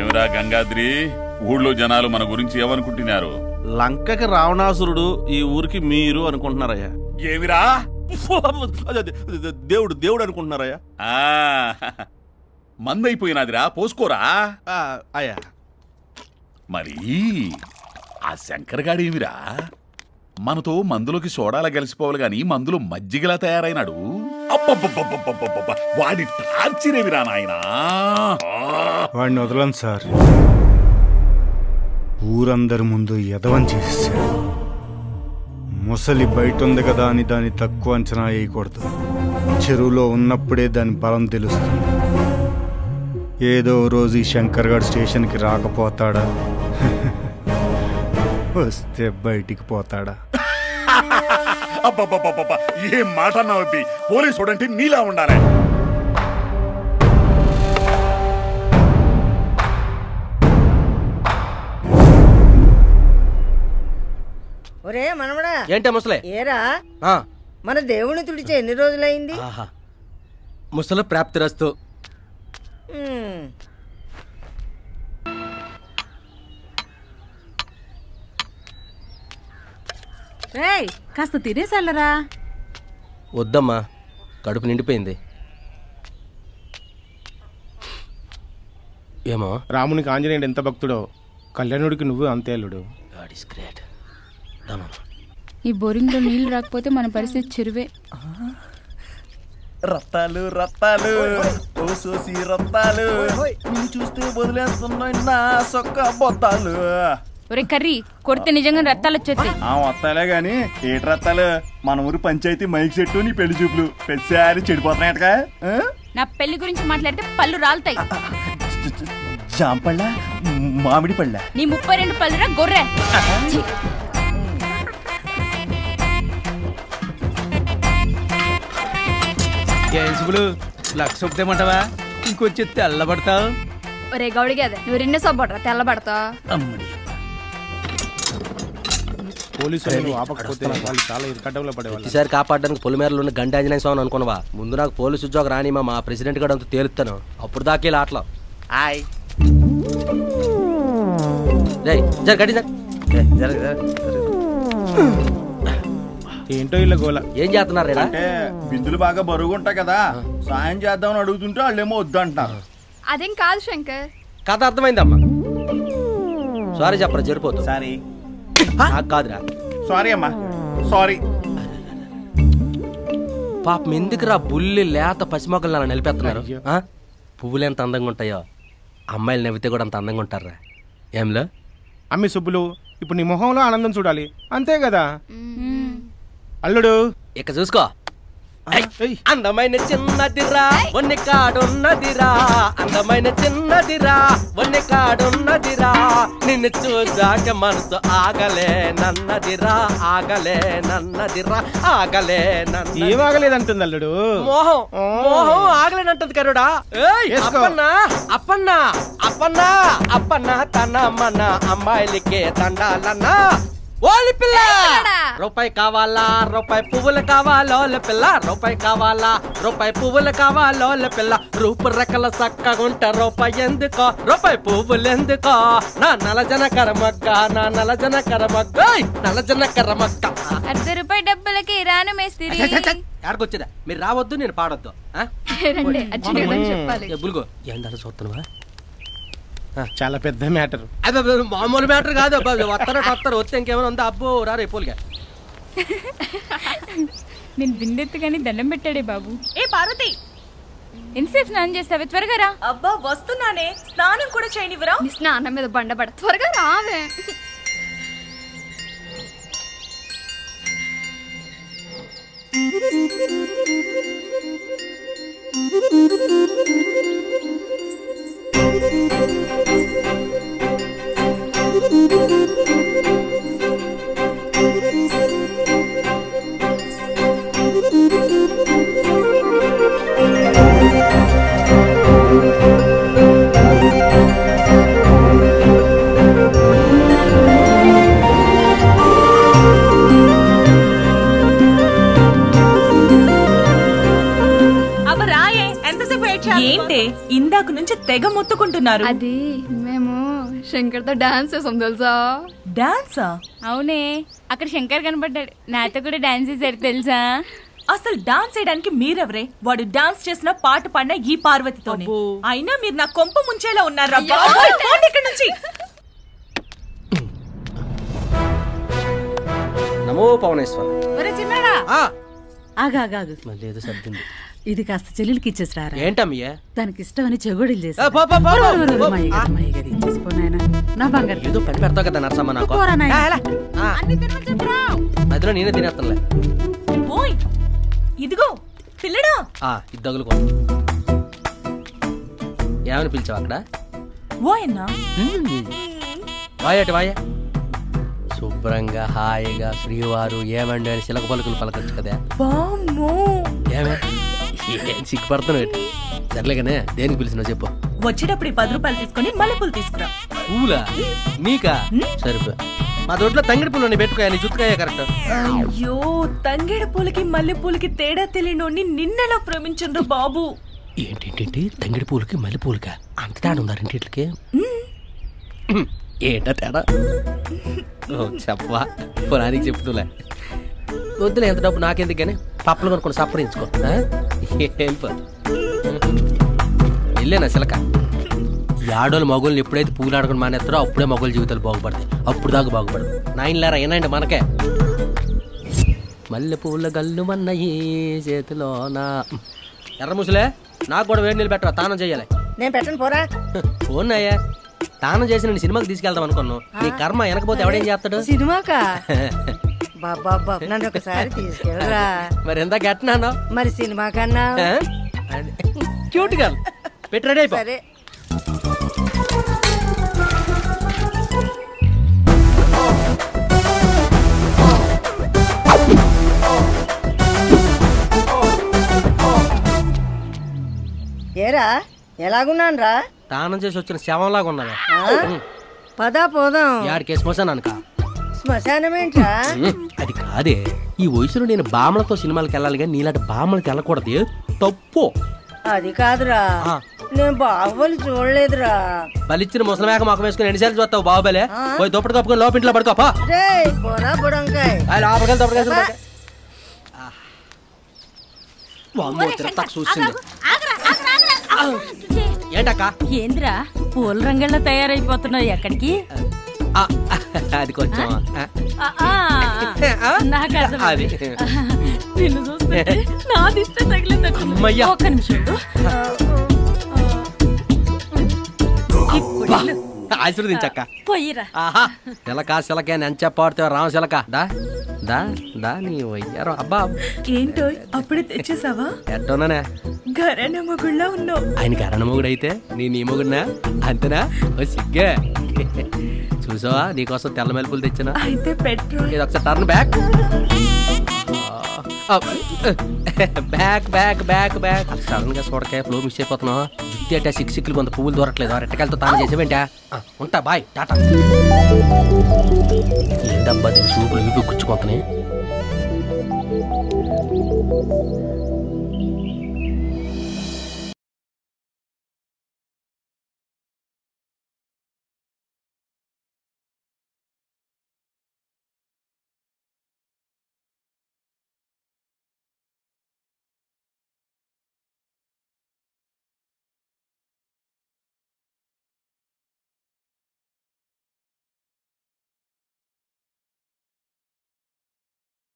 ఏమిరా గంగాద్రి, ఊళ్ళో జనాలు మన గురించి ఏమనుకుంటున్నారు? లంకకి రావణాసురుడు, ఈ ఊరికి మీరు అనుకుంటున్నారయ్యా. ఏమిరా? దేవుడు దేవుడు అనుకుంటున్నారయ్యా. మందైపోయినాదిరా, పోసుకోరా. అయ్యా మరి ఆ శంకర్ గాడేమిరా? మనతో మందులోకి సోడాలా కలిసిపోవాలి గాని మందులో మజ్జిగలా తయారైనాడు. వాడి టార్చరేమిరా నాయనా. వాడిని వదలను సార్. ఊరందరి ముందు ఎదవం చేసేసాడు. ముసలి బయట ఉంది కదా అని దాన్ని తక్కువ అంచనా వేయకూడదు. చెరువులో ఉన్నప్పుడే దాని బలం తెలుస్తుంది. ఏదో రోజు ఈ శంకర్ గఢ్ స్టేషన్కి రాకపోతాడా? వస్తే బయటికి పోతాడా? అబ్బబ్బబ్బబ్బ, ఏం మాట అన్నావు? పోలీసు అంటే నీలా ఉండాలి. ఒరే మనమడా, ఏంటే ముసలే? ఏరా మన దేవుని తుడిచే ఎన్ని రోజులైంది? ముసలి ప్రాప్తిరస్తు. కాస్త తినేసల్లరా. వద్దమ్మా, కడుపు నిండిపోయింది. ఏమో రామునికి ఆంజనేయుడు ఎంత భక్తుడో, కళ్యాణుడికి నువ్వు అంతే అల్లుడు. ఈ బోరింగ్ లో నీళ్లు రాకపోతే మన పరిస్థితి చెరువే. రత్తాలు రత్తాలు ఓసోసి రత్తాలు, నువ్వు చూస్తే వదిలేస్తున్నాయి నా సొక్క బొత్తాలు. ఒరే కర్రీ, కొడితే నిజంగా రత్తాలు వచ్చేస్తాయి. వస్తాలే గాని ఏటి రత్తాలు? మన ఊరు పంచాయతీ మైక్ సెట్టు నీ పెళ్లి చూపులు పెద్దారి చెడిపోతున్నాయటగా. నా పెళ్లి గురించి మాట్లాడితే పళ్ళు రాలుతాయి. జాంపళ్ళ మామిడి పళ్ళ నీ 32 పళ్ళురా గొర్రె. లక్ష ఒప్పుదేమంటావా? ఇంకొచ్చి తెల్లబడతావు. ఒరే గౌడికి అదే, నువ్వు 2 సబ్బడరా తెల్లబడతావు. ఈసారి కాపాడడానికి పొలిమేరలో ఉన్న గండి ఆంజనేయ స్వామి అనుకున్నావా? ముందు నాకు పోలీసు ఉద్యోగం రాని మా ప్రెసిడెంట్ గడంతో తేలుతాను. అప్పుడు దాకే ఆటలో ఏంటో ఇలా గోల. ఏం చేస్తున్నారు? అంటే బిందులు బాగా బరువుగా ఉంటాయి కదా, సాయం చేద్దామని అడుగుతుంటే వాళ్ళేమో వద్దు అంటున్నారు. అదేం కాదు శంకర్. కథ అర్థమైందమ్మా. సారీ చెప్పరా, జరిపోతుంది. సారీ నాకు కాదురా. సారీ అమ్మా, సారీ. పాపం ఎందుకురా బుల్లి లేత పసిమొక్కలు అలా నిలిపేస్తున్నారు? పువ్వులు ఎంత అందంగా ఉంటాయో అమ్మాయిలు నవ్వితే కూడా అంత అందంగా ఉంటారా? ఏంలో అమ్మి సుబ్బులు, ఇప్పుడు నీ మొహంలో ఆనందం చూడాలి, అంతే కదా అల్లుడు. ఇక చూసుకో. అందమైన చిన్నదిరా ఒన్ని కాడున్నదిరా, అందమైన చిన్నదిరా ఒన్ని కాడున్నదిరా, నిన్ను చూసాక మనసు ఆగలే నన్నదిరా, ఆగలే నన్నదిరా, ఆగలే నన్న. ఏం ఆగలేదంటుంది అల్లుడు? మోహం మోహం ఆగలేనంటది కరుడా. అప్పన్నా అప్పన్నా అప్పన్నా అప్పన్నా తన మన అమ్మాయిలకే దండాలన్నా. ఓలి పిల్ల రూపాయి కావాలా, రూపాయి పువ్వులు కావాలోల పిల్ల, రూపాయి కావాలా, రూపాయి పువ్వులు కావాలోల పిల్ల, రూపురెక్కల చక్కగుంట రూపాయి ఎందుకో, రూపాయి పువ్వులు ఎందుకో, నా నలజన కరమక్క, నా నలజన కరమక్క, నలజన కరమక్క. 10 రూపాయి డబ్బులకి రాను మేస్త్రి. ఎక్కడికొచ్చేదా? మీరు రావద్దు, నేను పాడొద్దు. చెప్పాలి. బుల్గో ఏంటో చూస్తున్నావా? చాలా పెద్ద మ్యాటర్. అదే మామూలు మ్యాటర్ కాదు. వస్తారు వస్తే ఇంకేమైనా ఉందా? అబ్బో రా రేపోలుగా. నేను బిందెత్తుగాని దండం పెట్టాడే బాబు. ఏ పార్వతి, ఎంతసేపు స్నానం చేస్తావే? త్వరగా రా. అబ్బా వస్తున్నానే, స్నానం కూడా చేయనివరా? స్నానం మీద బండబడ, త్వరగా రావే. ఏంటే నుంచి తెగ మొత్తుకుంటున్నారు. అది మేము శంకర్ తో డాన్స్ చేసాం తెలుసా. డాన్సా? అవునే, అక్కడ శంకర్ కనబడ్డాడు, నాతో కూడా డాన్స్ చేశారు తెలుసా. అసలు డాన్స్ చేయడానికి మీరెవరే? వాడు డాన్స్ చేసిన పాట పాడిన ఈ పార్వతితోనే. అయినా మీరు నా కొంప ముంచేలా ఉన్నారు. ఇక్కడ నుంచి నమో పవనేశ్వర. మళ్ళీ ఏదో సర్దింది. ఇది కాస్త చెల్లెలికి ఇచ్చేసిరారా. ఏంటమ్మయ్యా? దానికి ఇష్టమని చెగోడీలు చేసి నా బంగారు ఏదో పని పెడతావు కదా నరసమ్మ నాకు. మధ్యలో నేనే తినేస్తానులే. ఓయ్ ఇదిగో పిల్లడా. ఇది తగులుకో. ఏమని పిలిచావు అక్కడ? ఓయన్నా వాయటి వాయ. శుభ్రంగా హాయిగా శ్రీవారు ఏమండి అని చిలక పలుకులు పలకచ్చు కదా. ఏమే ఏం సిగ్గుపడుతున్నావు? సర్లేగానే దేనికి పిలిచినావు చెప్పు. వచ్చేటప్పుడు 10 రూపాయలు తీసుకొని మల్లెపూలు తీసుకురా. పూలా? నీకా? సరిపో. మా దొడ్లో తంగిడి పూలు పెట్టుకోయా, నీ జుట్టుకాయ కరెక్ట్. అయ్యో, తంగేడు పూలకి మల్లెపూలకి తేడా తెలియనోని నిన్నెలా ప్రేమించండ్రు బాబు. ఏంటేంటి తంగిడి పూలకి మల్లెపూలకా అంత తేడా ఉందా రెండింటికి? ఏంటా తేడా? చెప్పవా? పురానికి చెప్తులే. వద్దులే, ఎంత డబ్బు నాకెందుకు కానీ పప్పులు కొనుక్కొని సప్పరించుకో. వెళ్ళేనా చిలక. ఈ ఆడోళ్ళు మగోళ్ళని ఎప్పుడైతే పూలు ఆడుకుని మానేస్తారో అప్పుడే మగోళ్ళ జీవితాలు బాగుపడతాయి. అప్పుడు దాకా బాగుపడదు. నాయనలారా ఏనండి మనకే. మల్లె పూల గల్లు మన్నయ్యి చేతిలోనా. ఎర్ర ముసలే, నాకు కూడా వేడి నీళ్ళు పెట్టరా, తానం చెయ్యాలి. నేను పెట్టను పోరా. ఫోన్ అయ్యా, తానం చేసి నేను సినిమాకి తీసుకెళ్దాం అనుకున్నాను. నీ కర్మ వెనకపోతే ఎవడేం చేస్తాడు? సినిమాకా? బాబా నన్ను ఒకసారి తీసుకెళ్ళరా. మరి ఎంత గట్టినా మరి సినిమా కన్నా క్యూట్ గా పెట్టి రెడీ అయిపో. సరే. ఏరా ఎలాగున్నాను రా? తానం చేసి వచ్చిన శవంలాగా ఉన్నావా? పదా పోదాం. యాడికే శ్మశానానికా? శ్మశానం ఏంట్రా? అది కాదే, ఈ వయసులో నేను బామ్మలతో సినిమాలకు వెళ్ళాలి కానీ నీలాంటి బామ్మలకి వెళ్ళకూడదు, తప్పు. అది కాదురా, నేను బాహుబలి చూడలేదురా. బలిచ్చిన ముసలిమేక మొఖం వేసుకుని ఎన్నిసార్లు చూస్తావు బాహుబలి? పోయి దుప్పటి కప్పుకొని లోపంట్లో పడుకోపా. చూసింది ఏంటక్క? ఏంద్రా పూల రంగుల్లో తయారైపోతున్నావు, ఎక్కడికి? అది కొంచెం నిన్ను చూస్తే నా దిష్టి తగిలింది. ఒక్క నిమిషం ఆశీర్వదించక్క. పోయిరా. శిలక శిలకే నేను చెప్పాడుతావు రామ శిలక. దా దా దా నీ వయ్యారు. అబ్బా ఏంటో అప్పుడే తెచ్చేసావా? ఎట్టోనానే గరణ మొగుళ్ళ ఉన్నావు. ఆయన గరణ మొగుడు అయితే నేను నీ మొగుడునా? అంతేనా? ఓ సిగ్గే. చూసావా నీకోసం తెల్ల మెలుపులు తెచ్చాను. అయితే పెట్రోల్. ఇది ఒకసారి turn back back back back back. Sudden గా చూడకే ఫ్లో మిస్ అయిపోతున్నావు. జుట్టి అంటే సిక్కిలు కొంత పువ్వులు దొరకలేదు. రెట్టకాయలతో తాను చేసేవేంటా? ఉంటా బాయ్ టాటా. ఏంటబ్బా దీని సూపులు ఇవి గుచ్చుకుంటున్నాయి.